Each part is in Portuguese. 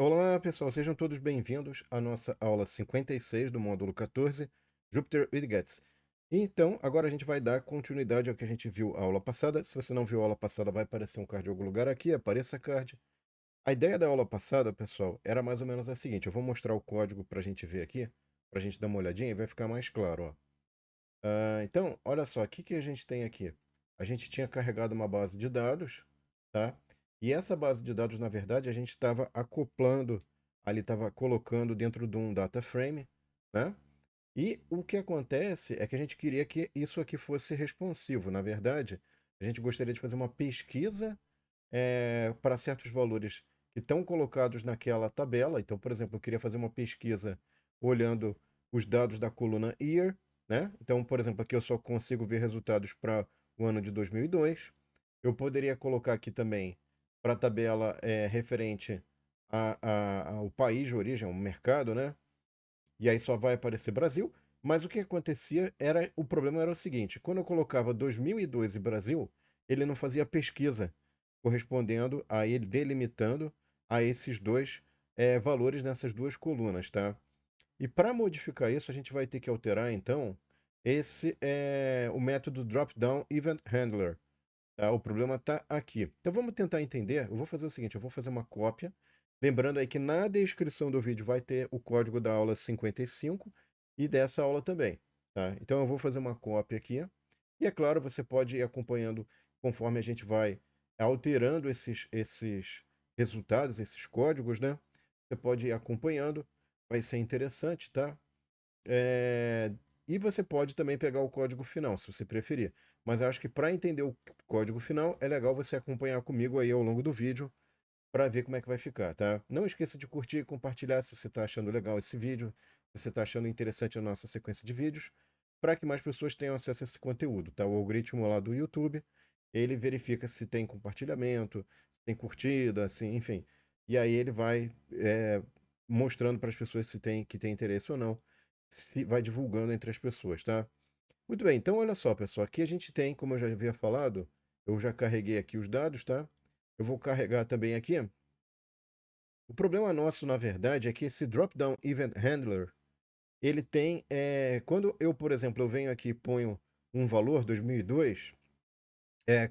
Olá, pessoal, sejam todos bem-vindos à nossa aula 56 do módulo 14, Jupyter Widgets. Então, agora a gente vai dar continuidade ao que a gente viu a aula passada. Se você não viu a aula passada, vai aparecer um card em algum lugar aqui, apareça card. A ideia da aula passada, pessoal, era mais ou menos a seguinte: eu vou mostrar o código para a gente ver aqui, para a gente dar uma olhadinha e vai ficar mais claro, ó. Então, olha só, o que que a gente tem aqui? A gente tinha carregado uma base de dados, tá? E essa base de dados, na verdade, a gente estava acoplando, ali estava colocando dentro de um data frame, né? E o que acontece é que a gente queria que isso aqui fosse responsivo. Na verdade, a gente gostaria de fazer uma pesquisa para certos valores que estão colocados naquela tabela. Então, por exemplo, eu queria fazer uma pesquisa olhando os dados da coluna Year, né? Então, por exemplo, aqui eu só consigo ver resultados para o ano de 2002. Eu poderia colocar aqui também para a tabela referente ao país de origem, ao mercado, né? E aí só vai aparecer Brasil. Mas o que acontecia era, o problema era o seguinte: quando eu colocava 2002 e Brasil, ele não fazia pesquisa correspondendo a ele, delimitando a esses dois valores nessas duas colunas, tá? E para modificar isso, a gente vai ter que alterar, então, esse é o método Dropdown Event Handler. Tá? O problema está aqui. Então vamos tentar entender. Eu vou fazer o seguinte: eu vou fazer uma cópia. Lembrando aí que na descrição do vídeo vai ter o código da aula 55 e dessa aula também. Tá? Então eu vou fazer uma cópia aqui. E é claro, você pode ir acompanhando conforme a gente vai alterando esses resultados, esses códigos, né? Você pode ir acompanhando, vai ser interessante, tá? É, E você pode também pegar o código final, se você preferir. Mas eu acho que para entender o código final, é legal você acompanhar comigo aí ao longo do vídeo para ver como é que vai ficar, tá? Não esqueça de curtir e compartilhar se você está achando legal esse vídeo, se você está achando interessante a nossa sequência de vídeos, para que mais pessoas tenham acesso a esse conteúdo, tá? O algoritmo lá do YouTube, ele verifica se tem compartilhamento, se tem curtida, assim, enfim. E aí ele vai mostrando para as pessoas se tem que tem interesse ou não, se vai divulgando entre as pessoas, tá? Muito bem, então olha só, pessoal, aqui a gente tem, como eu já havia falado, eu já carreguei aqui os dados, tá? Eu vou carregar também aqui. O problema nosso, na verdade, é que esse Dropdown Event Handler, ele tem, quando eu, por exemplo, eu venho aqui e ponho um valor, 2002,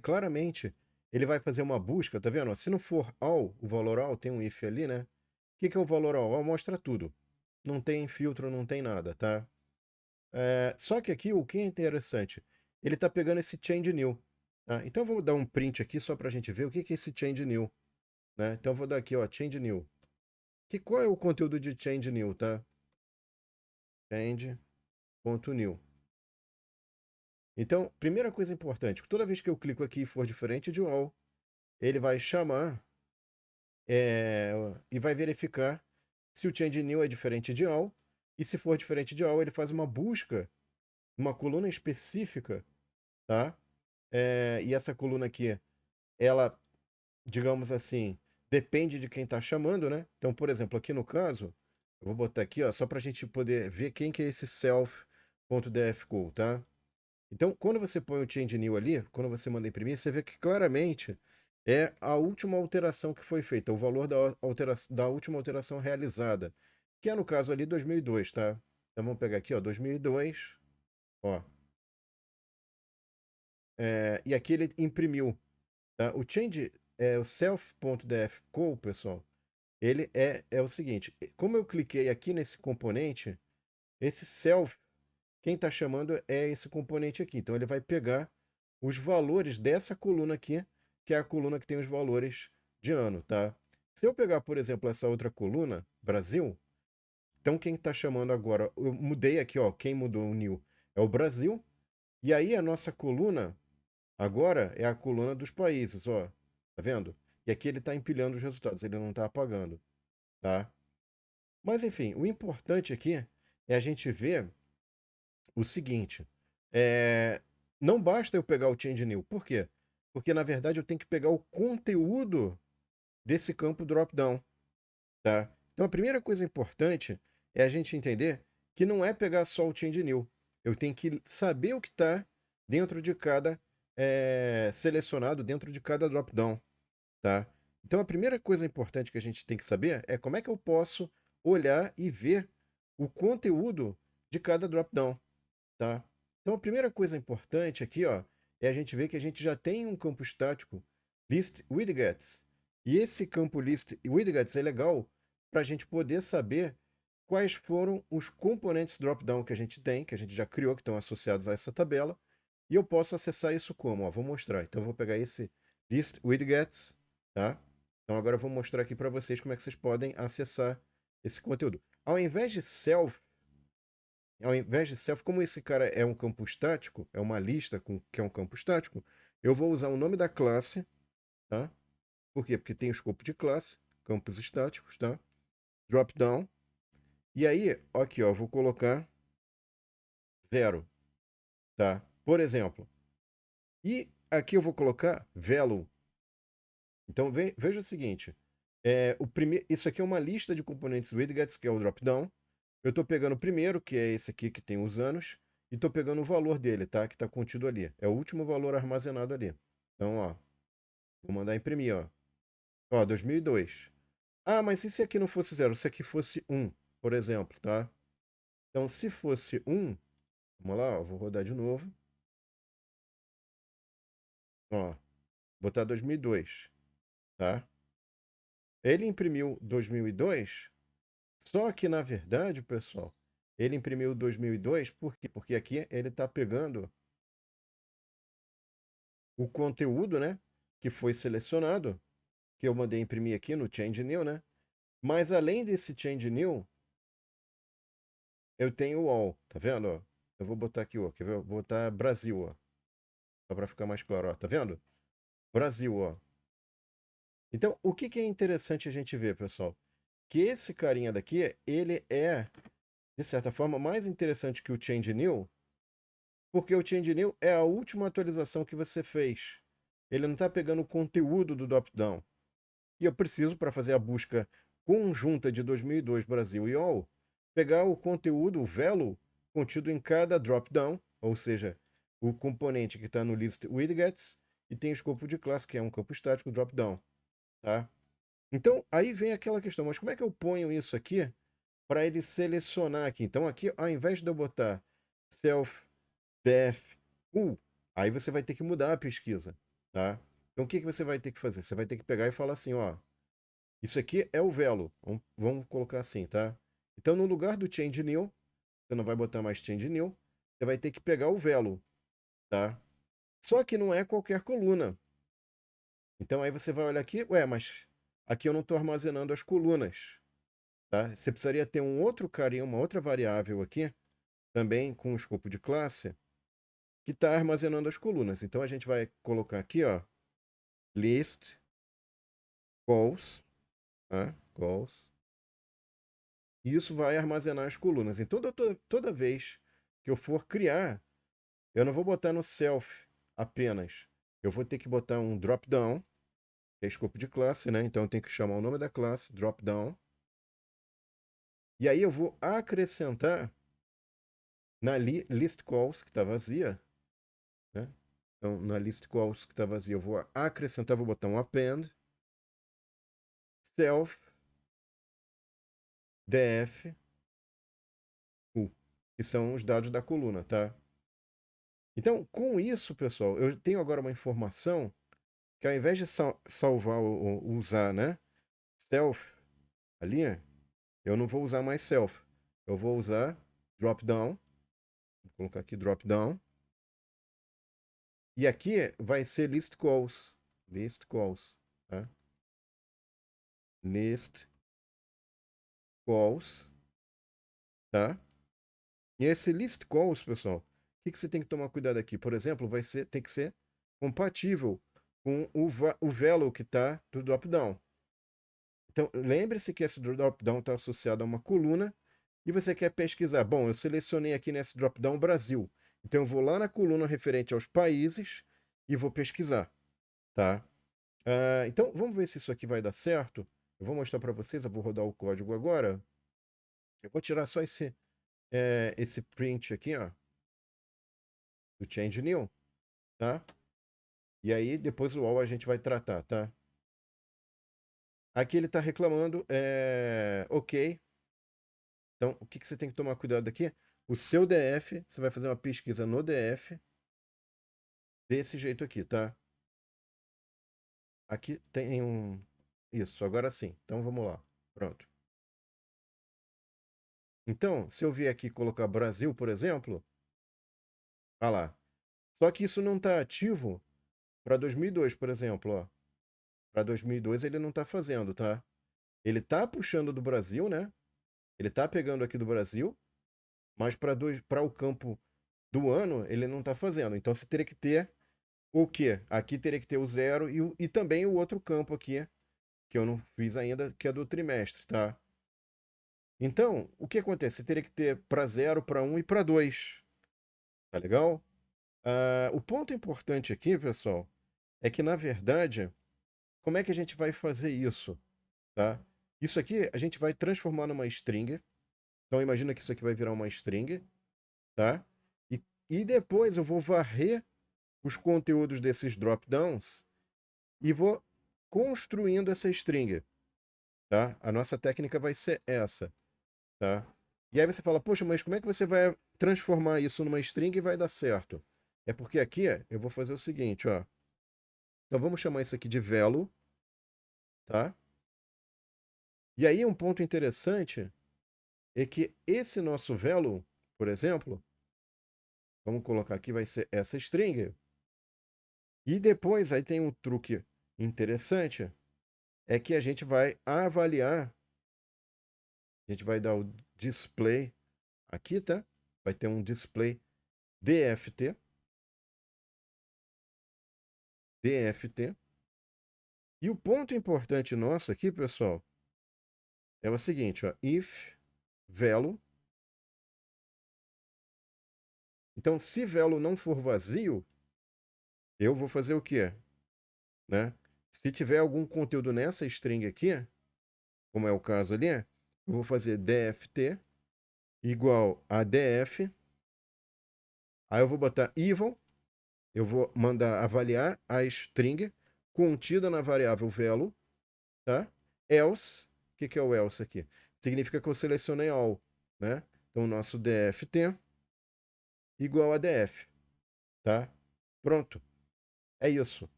claramente ele vai fazer uma busca, tá vendo? Se não for all, o valor all, tem um if ali, né? O que que é o valor all? All mostra tudo. Não tem filtro, não tem nada, tá? Só que aqui o que é interessante, ele está pegando esse change new. Tá? Então vamos dar um print aqui só para a gente ver o que que é esse change new. Né? Então eu vou dar aqui, ó, change new. Qual é o conteúdo de change new, tá? Change.new. Então, primeira coisa importante, toda vez que eu clico aqui e for diferente de all, ele vai chamar e vai verificar se o change new é diferente de all, e se for diferente de all, ele faz uma busca, uma coluna específica, tá? E essa coluna aqui, ela, digamos assim, depende de quem está chamando, né? Então, por exemplo, aqui no caso, eu vou botar aqui, ó, só para a gente poder ver quem que é esse self.dfcall, tá? Então, quando você põe o change new ali, quando você manda imprimir, você vê que claramente é a última alteração que foi feita, o valor da última alteração realizada, que é no caso ali 2002, tá? Então vamos pegar aqui, ó, 2002, ó, e aqui ele imprimiu, tá? O change, o self.dfcall, pessoal, ele é o seguinte: como eu cliquei aqui nesse componente, esse self, quem está chamando é esse componente aqui. Então ele vai pegar os valores dessa coluna aqui, que é a coluna que tem os valores de ano, tá? Se eu pegar, por exemplo, essa outra coluna, Brasil, então quem está chamando agora, eu mudei aqui, ó, quem mudou o new é o Brasil, e aí a nossa coluna agora é a coluna dos países, ó, tá vendo? E aqui ele está empilhando os resultados, ele não está apagando, tá? Mas enfim, o importante aqui é a gente ver o seguinte, é, não basta eu pegar o change new. Por quê? Porque na verdade eu tenho que pegar o conteúdo desse campo drop-down, tá? Então a primeira coisa importante é a gente entender que não é pegar só o change new. Eu tenho que saber o que está dentro de cada selecionado, dentro de cada drop-down, tá? Então, a primeira coisa importante que a gente tem que saber é como é que eu posso olhar e ver o conteúdo de cada drop-down, tá? Então, a primeira coisa importante aqui, ó, é a gente ver que a gente já tem um campo estático list widgets. E esse campo list widgets é legal para a gente poder saber quais foram os componentes drop-down que a gente tem, que a gente já criou, que estão associados a essa tabela. E eu posso acessar isso como? Ó, vou mostrar. Então, eu vou pegar esse list widgets, tá? Então, agora eu vou mostrar aqui para vocês como é que vocês podem acessar esse conteúdo. Ao invés de self, como esse cara é um campo estático, é uma lista que é um campo estático, eu vou usar o nome da classe, tá? Por quê? Porque tem o escopo de classe, campos estáticos, tá? Dropdown. E aí, aqui, ó, eu vou colocar 0, tá? Por exemplo. E aqui eu vou colocar value. Então, veja o seguinte. Isso aqui é uma lista de componentes widgets, que é o dropdown. Eu estou pegando o primeiro, que é esse aqui que tem os anos, e estou pegando o valor dele, tá? Que está contido ali. É o último valor armazenado ali. Então, ó, vou mandar imprimir, ó. Ó, 2002. Ah, mas e se aqui não fosse 0? Se aqui fosse 1, por exemplo, tá? Então, se fosse 1, vamos lá, ó, vou rodar de novo. Ó, botar 2002, tá? Ele imprimiu 2002, só que na verdade, pessoal, ele imprimiu 2002 por quê? Porque aqui ele está pegando o conteúdo, né, que foi selecionado, que eu mandei imprimir aqui no Change New, né? Mas além desse Change New, eu tenho o All, tá vendo? Ó? Eu vou botar aqui, ó, quer ver? Vou botar Brasil, ó, só para ficar mais claro, ó, tá vendo? Brasil, ó. Então, o que que é interessante a gente ver, pessoal? Que esse carinha daqui, ele é, de certa forma, mais interessante que o Change New, porque o Change New é a última atualização que você fez. Ele não está pegando o conteúdo do drop-down. E eu preciso, para fazer a busca conjunta de 2002 Brasil e All, pegar o conteúdo, o value, contido em cada drop-down, ou seja, o componente que está no list widgets, e tem o escopo de classe, que é um campo estático drop-down. Tá? Então, aí vem aquela questão, mas como é que eu ponho isso aqui para ele selecionar aqui? Então, aqui, ao invés de eu botar self, def, aí você vai ter que mudar a pesquisa. Tá? Então, o que, que você vai ter que fazer? Você vai ter que pegar e falar assim, ó, isso aqui é o velo. Vamos colocar assim, tá? Então, no lugar do change new, você não vai botar mais change new, você vai ter que pegar o velo, tá? Só que não é qualquer coluna. Então, aí você vai olhar aqui, ué, mas aqui eu não estou armazenando as colunas, tá? Você precisaria ter um outro carinha, uma outra variável aqui, também com o escopo de classe, que está armazenando as colunas. Então, a gente vai colocar aqui, ó, list calls, tá? Calls. E isso vai armazenar as colunas. Então, toda vez que eu for criar, eu não vou botar no self apenas. Eu vou ter que botar um drop-down, que é escopo de classe, né? Então, eu tenho que chamar o nome da classe, drop-down. E aí, eu vou acrescentar na list calls, que está vazia, né? Então, na list calls que está vazia, eu vou acrescentar, vou botar um append, self, def, que são os dados da coluna, tá? Então, com isso, pessoal, eu tenho agora uma informação que ao invés de salvar ou usar, né, self ali, eu não vou usar mais self. Eu vou usar drop-down. Vou colocar aqui drop-down. E aqui vai ser list calls. List calls, tá? List calls, tá? E esse list calls, pessoal, o que você tem que tomar cuidado aqui? Por exemplo, tem que ser compatível com o value que está do drop-down. Então, lembre-se que esse drop-down está associado a uma coluna e você quer pesquisar. Bom, eu selecionei aqui nesse drop-down Brasil. Então, eu vou lá na coluna referente aos países e vou pesquisar, tá? Então, vamos ver se isso aqui vai dar certo. Eu vou mostrar para vocês, eu vou rodar o código agora. Eu vou tirar só esse print aqui, ó, do change new, tá? E aí, depois o all a gente vai tratar, tá? Aqui ele está reclamando, ok. Então, o que você tem que tomar cuidado aqui? O seu DF, você vai fazer uma pesquisa no DF, desse jeito aqui, tá? Aqui tem um... Isso, agora sim. Então, vamos lá. Pronto. Então, se eu vier aqui e colocar Brasil, por exemplo, olha lá. Só que isso não está ativo para 2002, por exemplo, ó. Para 2002 ele não está fazendo, tá? Ele está puxando do Brasil, né? Ele está pegando aqui do Brasil, mas para o campo do ano ele não está fazendo. Então você teria que ter o quê? Aqui teria que ter o zero e também o outro campo aqui, que eu não fiz ainda, que é do trimestre, tá? Então, o que acontece? Você teria que ter para zero, para um e para 2. Tá legal? O ponto importante aqui, pessoal, é que, na verdade, como é que a gente vai fazer isso? Tá? Isso aqui a gente vai transformar numa string. Então, imagina que isso aqui vai virar uma string. Tá? E depois eu vou varrer os conteúdos desses dropdowns e vou construindo essa string. Tá? A nossa técnica vai ser essa. Tá? E aí você fala, poxa, mas como é que você vai transformar isso numa string e vai dar certo? É porque aqui eu vou fazer o seguinte, ó. Então vamos chamar isso aqui de velo, tá? E aí um ponto interessante é que esse nosso velo, por exemplo, vamos colocar aqui, vai ser essa string. E depois aí tem um truque interessante, é que a gente vai avaliar, a gente vai dar o display aqui, tá? Vai ter um display DFT, DFT. E o ponto importante nosso aqui, pessoal, é o seguinte, ó, if velo. Então, se velo não for vazio, eu vou fazer o quê? Né? Se tiver algum conteúdo nessa string aqui, como é o caso ali, eu vou fazer dft igual a df, aí eu vou botar even, eu vou mandar avaliar a string contida na variável velo, tá? Else, o que é o else aqui? Significa que eu selecionei all, né? Então, o nosso dft igual a df, tá? Pronto, é isso,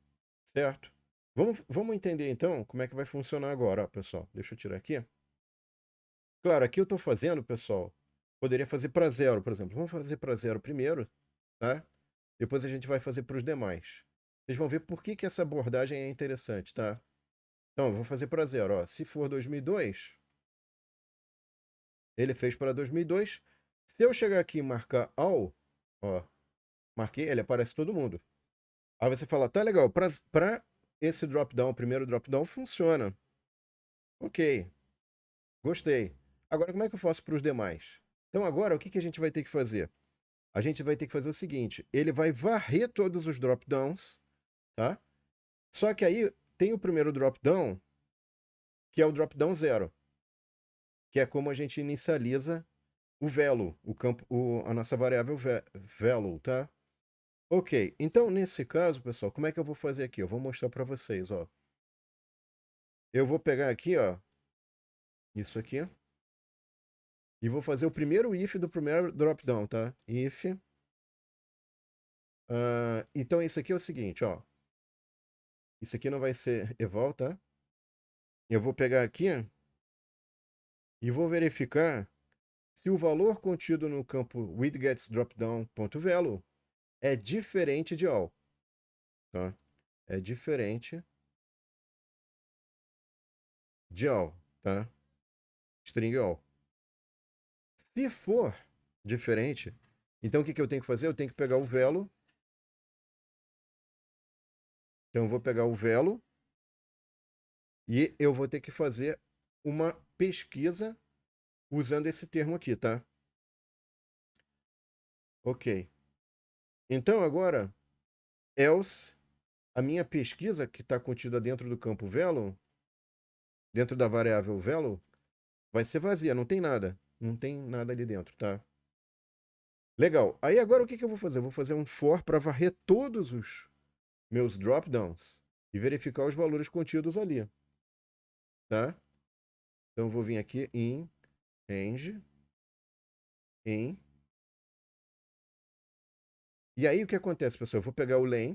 certo? Vamos entender então como é que vai funcionar agora, ó, pessoal. Deixa eu tirar aqui. Claro, aqui eu estou fazendo, pessoal, poderia fazer para zero, por exemplo. Vamos fazer para zero primeiro, tá? Depois a gente vai fazer para os demais. Vocês vão ver por que essa abordagem é interessante, tá? Então, eu vou fazer para zero, ó. Se for 2002, ele fez para 2002. Se eu chegar aqui e marcar all, ó, marquei, ele aparece todo mundo. Aí você fala, tá legal, para esse drop-down, o primeiro drop-down, funciona. Ok, gostei. Agora, como é que eu faço para os demais? Então, agora, o que a gente vai ter que fazer? A gente vai ter que fazer o seguinte: ele vai varrer todos os drop-downs, tá? Só que aí tem o primeiro drop-down, que é o drop-down zero, que é como a gente inicializa o velo, o campo, a nossa variável velo, tá? Ok, então nesse caso, pessoal, como é que eu vou fazer aqui? Eu vou mostrar para vocês, ó. Eu vou pegar aqui, ó, isso aqui, e vou fazer o primeiro if do primeiro drop-down, tá? If. Então isso aqui é o seguinte, ó. Isso aqui não vai ser eval, tá? Eu vou pegar aqui e vou verificar se o valor contido no campo widgetsDropdown.value é diferente de all, tá? É diferente de all, tá? String all. Se for diferente, então o que eu tenho que fazer? Eu tenho que pegar o velo. Então eu vou pegar o velo e eu vou ter que fazer uma pesquisa usando esse termo aqui, tá? Ok. Então agora, else, a minha pesquisa que está contida dentro do campo velo, dentro da variável velo, vai ser vazia, não tem nada. Não tem nada ali dentro, tá? Legal. Aí agora o que eu vou fazer? Eu vou fazer um for para varrer todos os meus dropdowns e verificar os valores contidos ali. tá? Então eu vou vir aqui em range, em. E aí o que acontece, pessoal? Eu vou pegar o len,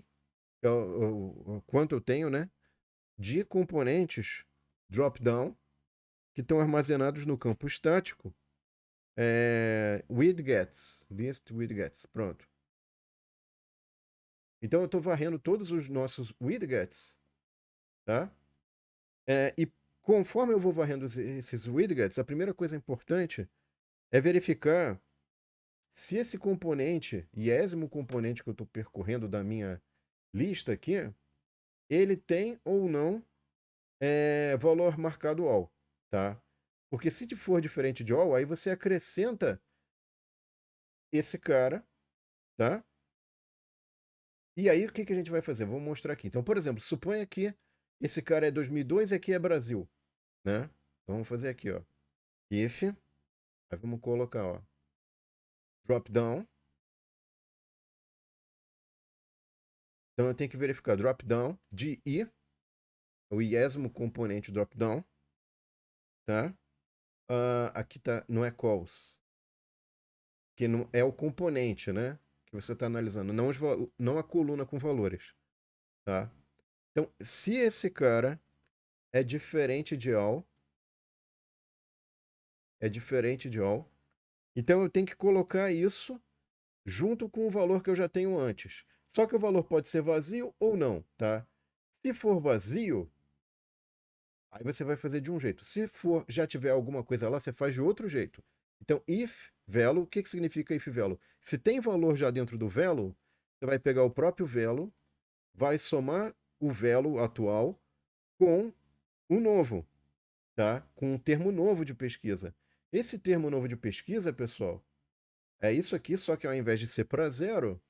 que é o quanto eu tenho, né? De componentes drop-down que estão armazenados no campo estático. Widgets, list widgets, pronto. Então eu estou varrendo todos os nossos widgets, tá? E conforme eu vou varrendo esses widgets, a primeira coisa importante é verificar se esse componente, iésimo componente que eu estou percorrendo da minha lista aqui, ele tem ou não valor marcado all, tá? Porque se for diferente de all, aí você acrescenta esse cara, tá? E aí o que a gente vai fazer? Vou mostrar aqui. Então, por exemplo, suponha que esse cara é 2002 e aqui é Brasil, né? Então, vamos fazer aqui, ó. If, aí vamos colocar, ó, drop down. Então eu tenho que verificar drop down de I, o iésimo componente drop down, tá? Aqui tá, não é calls, que não é o componente, né? Que você está analisando, não a coluna com valores, tá? Então, se esse cara é diferente de all, então eu tenho que colocar isso junto com o valor que eu já tenho antes. Só que o valor pode ser vazio ou não, tá? Se for vazio, aí você vai fazer de um jeito. Se for, já tiver alguma coisa lá, você faz de outro jeito. Então, if velo, o que significa if velo? Se tem valor já dentro do velo, você vai pegar o próprio velo, vai somar o velo atual com o novo, tá? Com um termo novo de pesquisa. Esse termo novo de pesquisa, pessoal, é isso aqui, só que ao invés de ser para zero,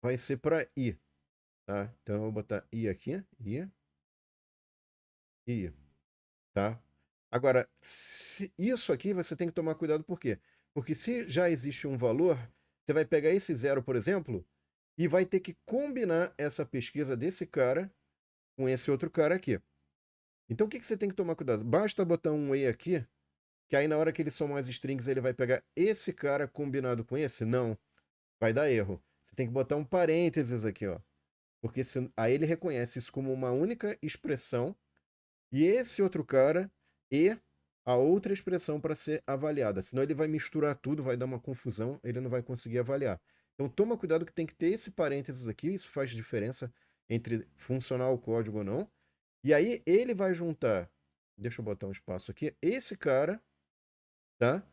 vai ser para i, tá? Então eu vou botar i aqui, i, tá? Agora, isso aqui você tem que tomar cuidado, por quê? Porque se já existe um valor, você vai pegar esse zero, por exemplo, e vai ter que combinar essa pesquisa desse cara com esse outro cara aqui. Então o que você tem que tomar cuidado? Basta botar um e aqui, que aí na hora que ele somar as strings, ele vai pegar esse cara combinado com esse? Não, vai dar erro. Você tem que botar um parênteses aqui, ó. Porque aí ele reconhece isso como uma única expressão e esse outro cara e a outra expressão para ser avaliada. Senão ele vai misturar tudo, vai dar uma confusão, ele não vai conseguir avaliar. Então toma cuidado que tem que ter esse parênteses aqui, isso faz diferença entre funcionar o código ou não. E aí ele vai juntar, deixa eu botar um espaço aqui, esse cara, tá?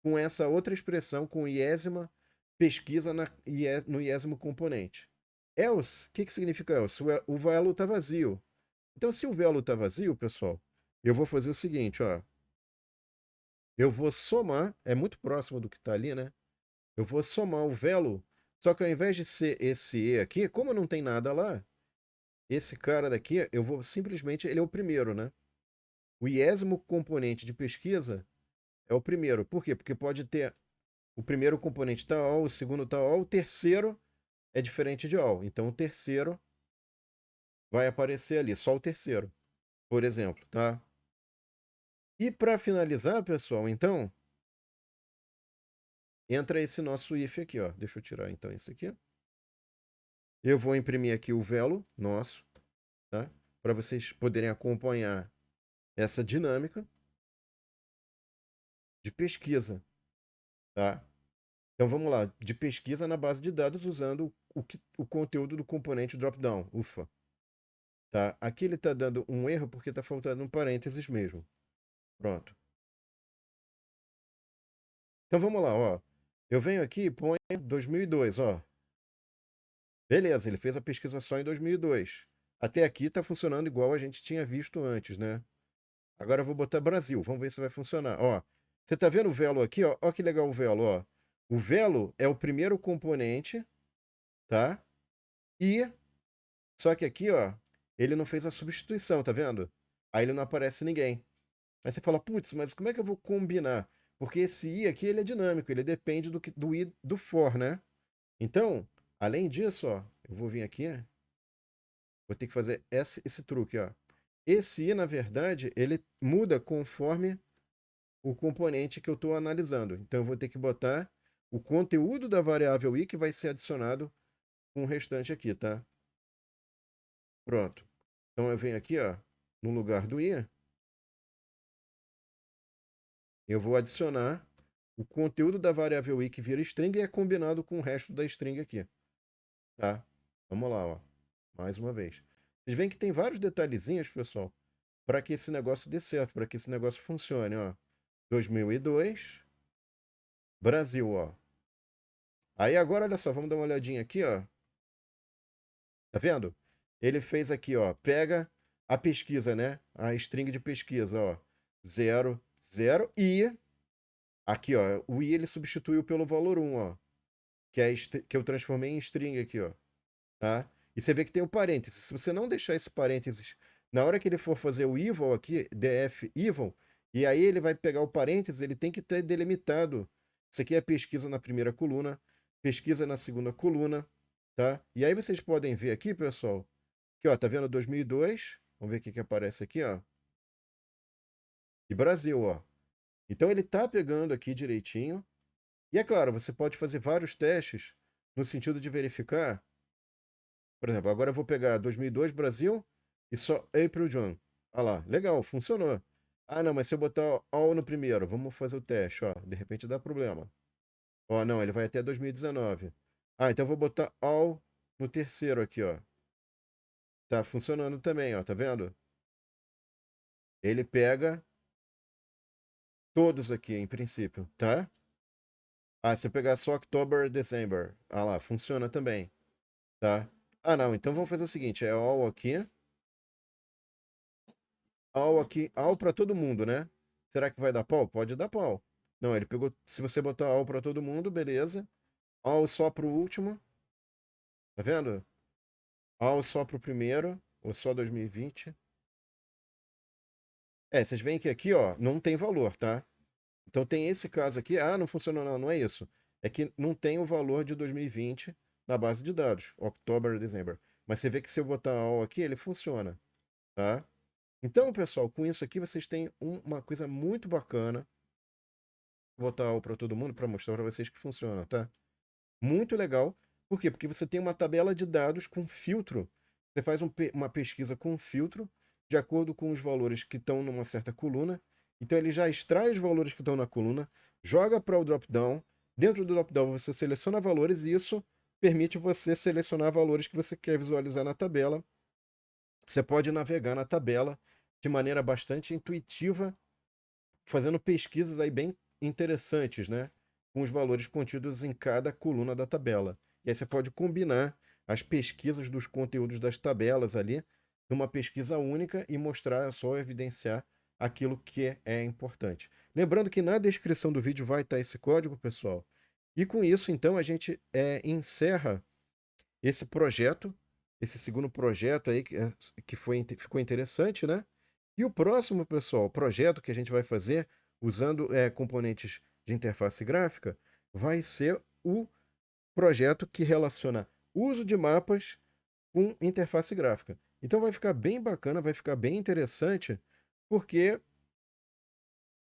Com essa outra expressão, com iésima pesquisa no iésimo componente. Else, o que significa else? O velo está vazio. Então, se o velo está vazio, pessoal, eu vou fazer o seguinte, ó. Eu vou somar, é muito próximo do que está ali, né? Eu vou somar o velo, só que ao invés de ser esse E aqui, como não tem nada lá, esse cara daqui, eu vou simplesmente, ele é o primeiro, né? O iésimo componente de pesquisa é o primeiro. Por quê? Porque pode ter o primeiro componente tá all, o segundo tá all, o terceiro é diferente de all. Então o terceiro vai aparecer ali, só o terceiro, por exemplo, tá? E para finalizar, pessoal, então, entra esse nosso if aqui, ó. Deixa eu tirar então isso aqui. Eu vou imprimir aqui o velo nosso, tá? Para vocês poderem acompanhar essa dinâmica de pesquisa, tá? Então vamos lá, de pesquisa na base de dados usando o conteúdo do componente dropdown, ufa. Tá? Aqui ele está dando um erro porque está faltando um parênteses mesmo. Pronto. Então vamos lá, ó. Eu venho aqui e ponho 2002, ó. Beleza, ele fez a pesquisa só em 2002. Até aqui está funcionando igual a gente tinha visto antes, né? Agora eu vou botar Brasil, vamos ver se vai funcionar. Ó, você tá vendo o velo aqui, ó? Ó que legal o velo, ó. O velo é o primeiro componente, tá? E só que aqui, ó, ele não fez a substituição, tá vendo? Aí ele não aparece ninguém. Aí você fala, putz, mas como é que eu vou combinar? Porque esse i aqui ele é dinâmico, ele depende do i do for, né? Então, além disso, ó, eu vou vir aqui, vou ter que fazer esse truque, ó. Esse i, na verdade, ele muda conforme o componente que eu estou analisando. Então, eu vou ter que botar o conteúdo da variável i que vai ser adicionado com o restante aqui, tá? Pronto. Então, eu venho aqui, ó, no lugar do i, eu vou adicionar o conteúdo da variável i que vira string e é combinado com o resto da string aqui, tá? Vamos lá, ó. Mais uma vez. Vocês veem que tem vários detalhezinhos, pessoal, para que esse negócio dê certo, para que esse negócio funcione, ó. 2002, Brasil, ó. Aí agora, olha só, vamos dar uma olhadinha aqui, ó. Tá vendo? Ele fez aqui, ó, pega a pesquisa, né? A string de pesquisa, ó. 0, 0 e aqui, ó, o i ele substituiu pelo valor 1, ó, que eu transformei em string aqui, ó, tá? E você vê que tem o parênteses. Se você não deixar esse parênteses, na hora que ele for fazer o eval aqui, df eval, e aí ele vai pegar o parênteses, ele tem que ter delimitado. Isso aqui é pesquisa na primeira coluna, pesquisa na segunda coluna, tá? E aí vocês podem ver aqui, pessoal, que ó, tá vendo 2002? Vamos ver o que que aparece aqui, ó. E Brasil, ó. Então ele tá pegando aqui direitinho. E é claro, você pode fazer vários testes no sentido de verificar. Por exemplo, agora eu vou pegar 2002 Brasil e só April June. Ah lá, legal, funcionou. Ah, não, mas se eu botar all no primeiro, vamos fazer o teste, ó. De repente dá problema. Ó, não, ele vai até 2019. Ah, então eu vou botar all no terceiro aqui, ó. Tá funcionando também, ó, tá vendo? Ele pega todos aqui, em princípio, tá? Ah, se eu pegar só October, December. Ah lá, funciona também, tá? Ah, não, então vamos fazer o seguinte, é all aqui. All aqui, all para todo mundo, né? Será que vai dar pau? Pode dar pau. Não, ele pegou. Se você botar all para todo mundo, beleza. All só pro último, tá vendo? All só pro primeiro, ou só 2020. É, vocês veem que aqui, ó, não tem valor, tá? Então tem esse caso aqui. Ah, não funcionou, não, não é isso. É que não tem o valor de 2020 na base de dados, October, December. Mas você vê que se eu botar all aqui, ele funciona, tá? Então, pessoal, com isso aqui vocês têm uma coisa muito bacana. Vou botar all para todo mundo para mostrar para vocês que funciona, tá? Muito legal. Por quê? Porque você tem uma tabela de dados com filtro. Você faz uma pesquisa com filtro de acordo com os valores que estão numa certa coluna. Então ele já extrai os valores que estão na coluna, joga para o drop-down. Dentro do drop-down você seleciona valores e isso permite você selecionar valores que você quer visualizar na tabela. Você pode navegar na tabela de maneira bastante intuitiva, fazendo pesquisas aí bem interessantes, né? Com os valores contidos em cada coluna da tabela. E aí você pode combinar as pesquisas dos conteúdos das tabelas ali numa pesquisa única e mostrar, só evidenciar aquilo que é importante. Lembrando que na descrição do vídeo vai estar esse código, pessoal. E com isso, então, a gente encerra esse projeto, esse segundo projeto aí ficou interessante, né? E o próximo, pessoal, projeto que a gente vai fazer usando componentes de interface gráfica vai ser o projeto que relaciona uso de mapas com interface gráfica. Então vai ficar bem bacana, vai ficar bem interessante, porque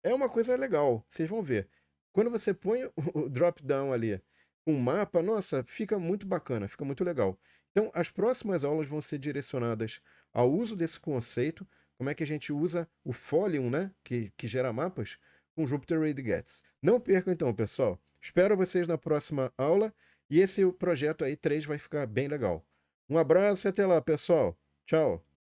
é uma coisa legal, vocês vão ver. Quando você põe o drop-down ali com um mapa, nossa, fica muito bacana, fica muito legal. Então, as próximas aulas vão ser direcionadas ao uso desse conceito, como é que a gente usa o Folium, né, que gera mapas, com Jupyter RaidGets. Não percam então, pessoal. Espero vocês na próxima aula e esse projeto aí 3 vai ficar bem legal. Um abraço e até lá, pessoal. Tchau.